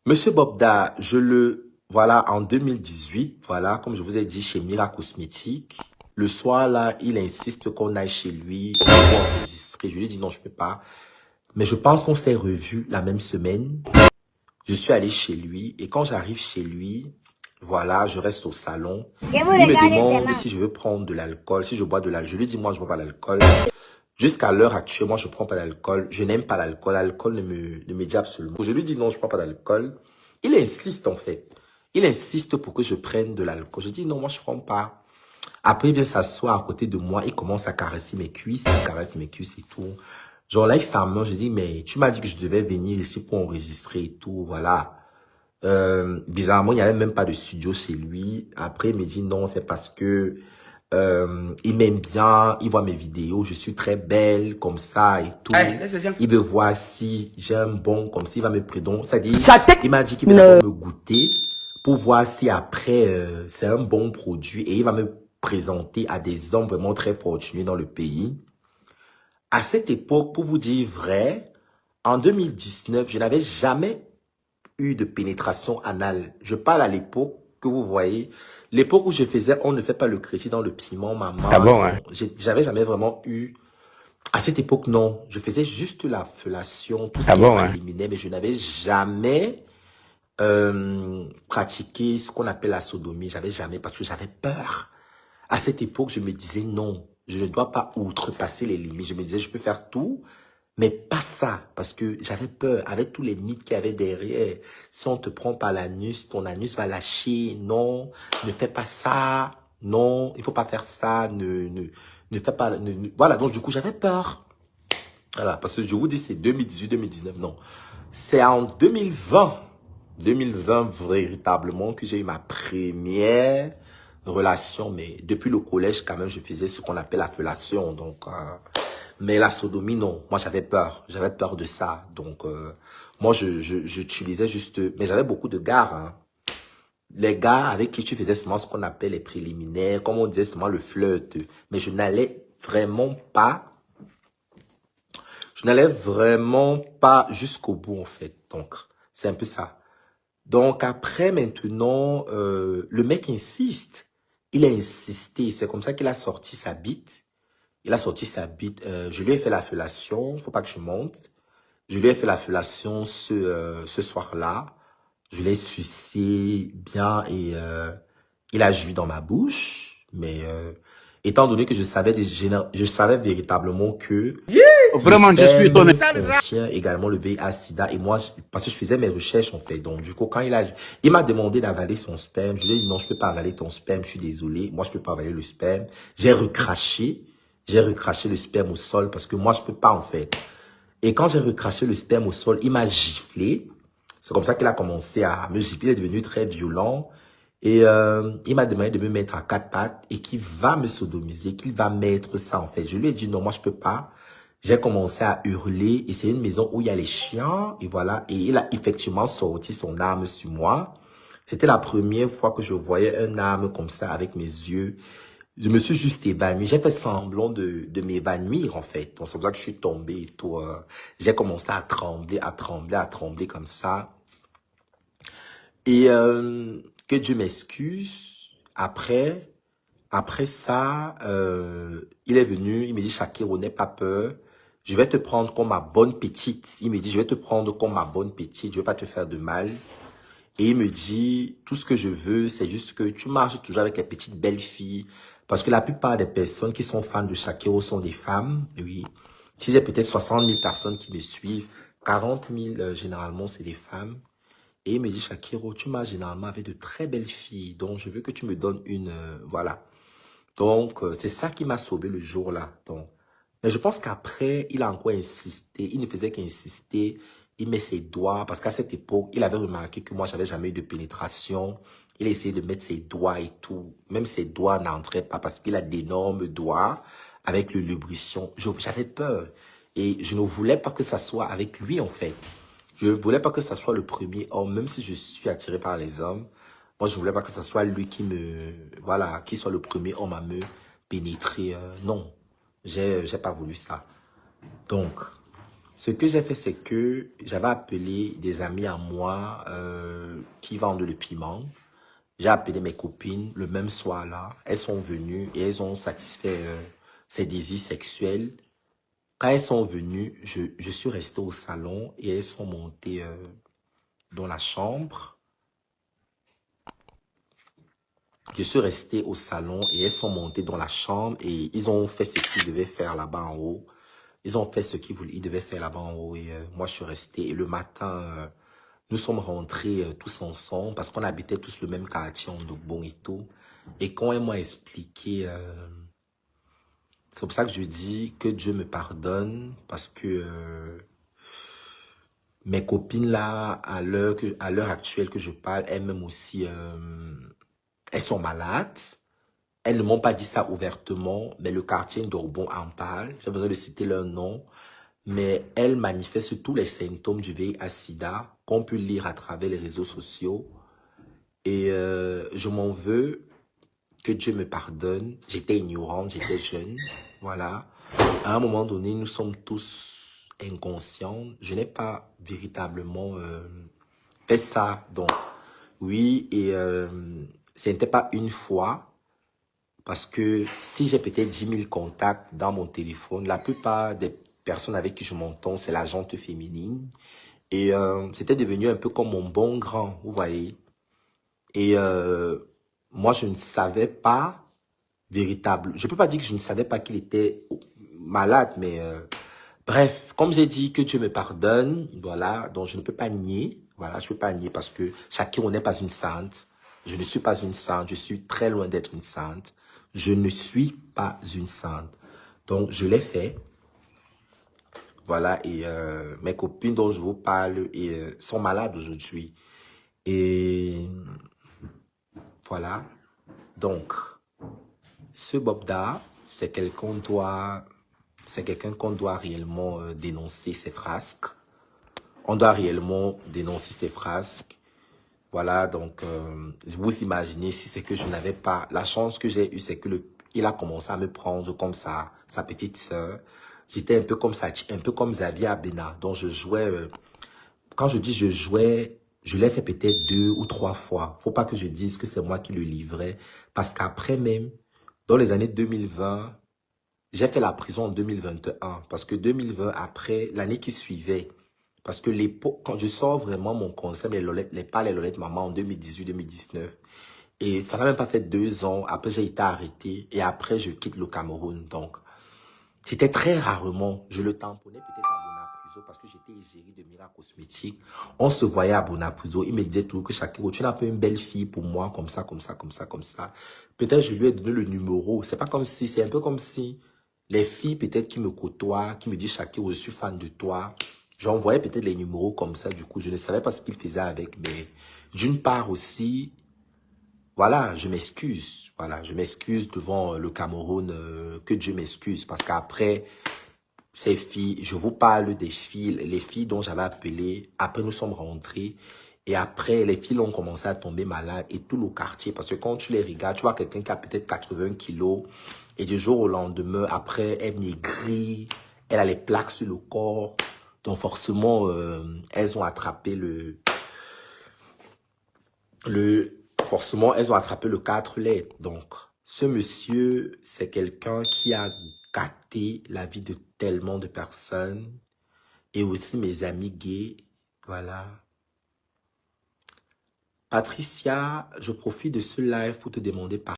Monsieur Bobda, voilà, en 2018, voilà, comme je vous ai dit, chez Mira Cosmétique, le soir, là, il insiste qu'on aille chez lui pour enregistrer. Je lui ai dit non, je peux pas. Mais je pense qu'on s'est revus la même semaine. Je suis allé chez lui et quand j'arrive chez lui, voilà, je reste au salon. Il me demande si je veux prendre de l'alcool, si je bois de l'alcool. Je lui dis, moi, je bois pas d'alcool. Jusqu'à l'heure actuelle, moi, je prends pas d'alcool. Je n'aime pas l'alcool. L'alcool ne me dit absolument. Je lui dis non, je prends pas d'alcool. Il insiste, en fait. Il insiste pour que je prenne de l'alcool. Je dis non, moi, je prends pas. Après, il vient s'asseoir à côté de moi. Il commence à caresser mes cuisses. Il caresse mes cuisses et tout. J'enlève sa main. Je dis, mais tu m'as dit que je devais venir ici pour enregistrer et tout. Voilà. Bizarrement, il n'y avait même pas de studio chez lui. Après, il me dit non, c'est parce que il m'aime bien, il voit mes vidéos, je suis très belle, comme ça et tout. Il veut voir si j'ai un bon, comme s'il va me prendre. C'est-à-dire, il m'a dit qu'il veut d'abord me goûter pour voir si après, c'est un bon produit et il va me présenter à des hommes vraiment très fortunés dans le pays. À cette époque, pour vous dire vrai, en 2019, je n'avais jamais eu de pénétration anale. Je parle à l'époque que vous voyez, l'époque où je faisais, on ne fait pas le crédit dans le piment, maman. Ah bon, hein? J'avais jamais vraiment eu, à cette époque, non. Je faisais juste la fellation, tout ce Ah qui est bon, hein? préliminaire, mais je n'avais jamais pratiqué ce qu'on appelle la sodomie. J'avais jamais, parce que j'avais peur. À cette époque, je me disais non, je ne dois pas outrepasser les limites. Je me disais, je peux faire tout, mais pas ça, parce que j'avais peur, avec tous les mythes qu'il y avait derrière. Si on te prend par l'anus, ton anus va lâcher. Non, ne fais pas ça. Non, il faut pas faire ça. Ne fais pas. Voilà, donc du coup, j'avais peur. Voilà, parce que je vous dis, c'est 2018, 2019. Non, c'est en 2020 véritablement que j'ai eu ma première relation. Mais depuis le collège, quand même, je faisais ce qu'on appelle la fellation. Donc, mais la sodomie, non. Moi, j'avais peur. J'avais peur de ça. Donc, moi, j'utilisais juste... Mais j'avais beaucoup de gars. Hein. Les gars avec qui tu faisais seulement ce qu'on appelle les préliminaires, comme on disait seulement le flirt. Mais je n'allais vraiment pas... Je n'allais vraiment pas jusqu'au bout, en fait. Donc, c'est un peu ça. Donc, après, maintenant, le mec insiste. Il a insisté. C'est comme ça qu'il a sorti sa bite. Il a sorti sa bite. Je lui ai fait la fellation. Faut pas que je monte. Je lui ai fait la fellation ce soir-là. Je l'ai sucé bien et il a joui dans ma bouche. Mais étant donné que je savais véritablement que Vraiment, je suis étonné. contient également le VIH/SIDA et moi, parce que je faisais mes recherches en fait. Donc du coup, quand il m'a demandé d'avaler son sperme, je lui ai dit non, je peux pas avaler ton sperme, je suis désolé. Moi, je peux pas avaler le sperme. J'ai recraché le sperme au sol parce que moi, je peux pas en fait. Et quand j'ai recraché le sperme au sol, il m'a giflé. C'est comme ça qu'il a commencé à me gifler. Il est devenu très violent. Et il m'a demandé de me mettre à quatre pattes et qu'il va me sodomiser, qu'il va mettre ça en fait. Je lui ai dit non, moi je peux pas. J'ai commencé à hurler et c'est une maison où il y a les chiens et voilà. Et il a effectivement sorti son arme sur moi. C'était la première fois que je voyais un arme comme ça avec mes yeux. Je me suis juste évanoui. J'ai fait semblant de m'évanouir, en fait. Donc, c'est pour ça que je suis tombé et tout. J'ai commencé à trembler comme ça. Et que Dieu m'excuse. Après ça, il est venu, il me dit, Shakiro, n'aie pas peur. Je vais te prendre comme ma bonne petite. Il me dit, je vais te prendre comme ma bonne petite. Je vais pas te faire de mal. Et il me dit, tout ce que je veux, c'est juste que tu marches toujours avec les petites belles filles. Parce que la plupart des personnes qui sont fans de Shakiro sont des femmes, oui. Si j'ai peut-être 60 000 personnes qui me suivent, 40 000 généralement c'est des femmes. Et il me dit, Shakiro, tu marches généralement avec de très belles filles. Donc je veux que tu me donnes une, voilà. Donc c'est ça qui m'a sauvé le jour-là. Donc, mais je pense qu'après, il a encore insisté. Il ne faisait qu'insister. Il met ses doigts, parce qu'à cette époque, il avait remarqué que moi, j'avais jamais eu de pénétration. Il a essayé de mettre ses doigts et tout. Même ses doigts n'entraient pas parce qu'il a d'énormes doigts avec le lubrifiant. J'avais peur. Et je ne voulais pas que ça soit avec lui, en fait. Je ne voulais pas que ça soit le premier homme, même si je suis attiré par les hommes. Moi, je ne voulais pas que ça soit lui voilà, qui soit le premier homme à me pénétrer. Non, j'ai pas voulu ça. Donc, Ce que j'ai fait, c'est que j'avais appelé des amis à moi qui vendent le piment. J'ai appelé mes copines le même soir-là. Elles sont venues et elles ont satisfait ses désirs sexuels. Quand elles sont venues, je suis resté au salon et elles sont montées dans la chambre. Je suis resté au salon et elles sont montées dans la chambre et ils ont fait ce qu'ils devaient faire là-bas en haut. Ils ont fait ce qu'ils devaient faire là-bas en haut et moi je suis resté. Et le matin, nous sommes rentrés tous ensemble parce qu'on habitait tous le même quartier en Dogbon et tout. Et quand elles m'ont expliqué, c'est pour ça que je dis que Dieu me pardonne parce que mes copines là, à l'heure actuelle que je parle, elles-mêmes aussi, elles sont malades. Elles ne m'ont pas dit ça ouvertement, mais le quartier d'Orbon en parle. J'ai besoin de citer leur nom. Mais elles manifestent tous les symptômes du VIH-Sida qu'on peut lire à travers les réseaux sociaux. Et je m'en veux, que Dieu me pardonne. J'étais ignorante, j'étais jeune. Voilà. À un moment donné, nous sommes tous inconscients. Je n'ai pas véritablement fait ça. Donc, oui, et ce n'était pas une fois. Parce que si j'ai peut-être 10 000 contacts dans mon téléphone, la plupart des personnes avec qui je m'entends, c'est la gente féminine. Et c'était devenu un peu comme mon bon grand, vous voyez. Et moi, je ne savais pas véritable. Je peux pas dire que je ne savais pas qu'il était malade, mais bref, comme j'ai dit que Dieu me pardonne, voilà, donc je ne peux pas nier. Voilà, je peux pas nier parce que chacun n'est pas une sainte. Je ne suis pas une sainte, je suis très loin d'être une sainte. Je ne suis pas une sainte. Donc, je l'ai fait. Voilà, et mes copines dont je vous parle sont malades aujourd'hui. Et voilà. Donc, ce Bobda, c'est quelqu'un qu'on doit réellement dénoncer ses frasques. On doit réellement dénoncer ses frasques. Voilà, donc, vous imaginez si c'est que je n'avais pas... La chance que j'ai eue, c'est que il a commencé à me prendre comme sa petite sœur. J'étais un peu comme ça, un peu comme Xavier Abena. Donc, je jouais... quand je dis je jouais, je l'ai fait peut-être 2 ou 3 fois. Faut pas que je dise que c'est moi qui le livrais. Parce qu'après même, dans les années 2020, j'ai fait la prison en 2021. Parce que 2020, après, l'année qui suivait... Parce que l'époque, quand je sors vraiment mon concept, les Lolettes Maman en 2018-2019, et ça n'a même pas fait 2 ans, après j'ai été arrêté, et après je quitte le Cameroun. Donc, c'était très rarement, je le tamponnais peut-être à Bonapriso, parce que j'étais égérie de Mira Cosmétique. On se voyait à Bonapriso, il me disait toujours que Shakiro, tu n'as pas une belle fille pour moi, comme ça, comme ça, comme ça, comme ça. Peut-être je lui ai donné le numéro, c'est pas comme si, c'est un peu comme si les filles peut-être qui me côtoient, qui me disent Shakiro, je suis fan de toi. J'envoyais peut-être les numéros comme ça, du coup, je ne savais pas ce qu'il faisait avec, mais d'une part aussi, voilà, je m'excuse. Voilà, je m'excuse devant le Cameroun, que Dieu m'excuse, parce qu'après, ces filles, je vous parle des filles, les filles dont j'avais appelé, après nous sommes rentrés, et après, les filles ont commencé à tomber malades, et tout le quartier, parce que quand tu les regardes, tu vois quelqu'un qui a peut-être 80 kilos, et du jour au lendemain, après, elle maigrit, elle a les plaques sur le corps, donc forcément, elles ont attrapé forcément, elles ont attrapé le 4 lettres. Donc, ce monsieur, c'est quelqu'un qui a gâté la vie de tellement de personnes. Et aussi mes amis gays. Voilà. Patricia, je profite de ce live pour te demander pardon.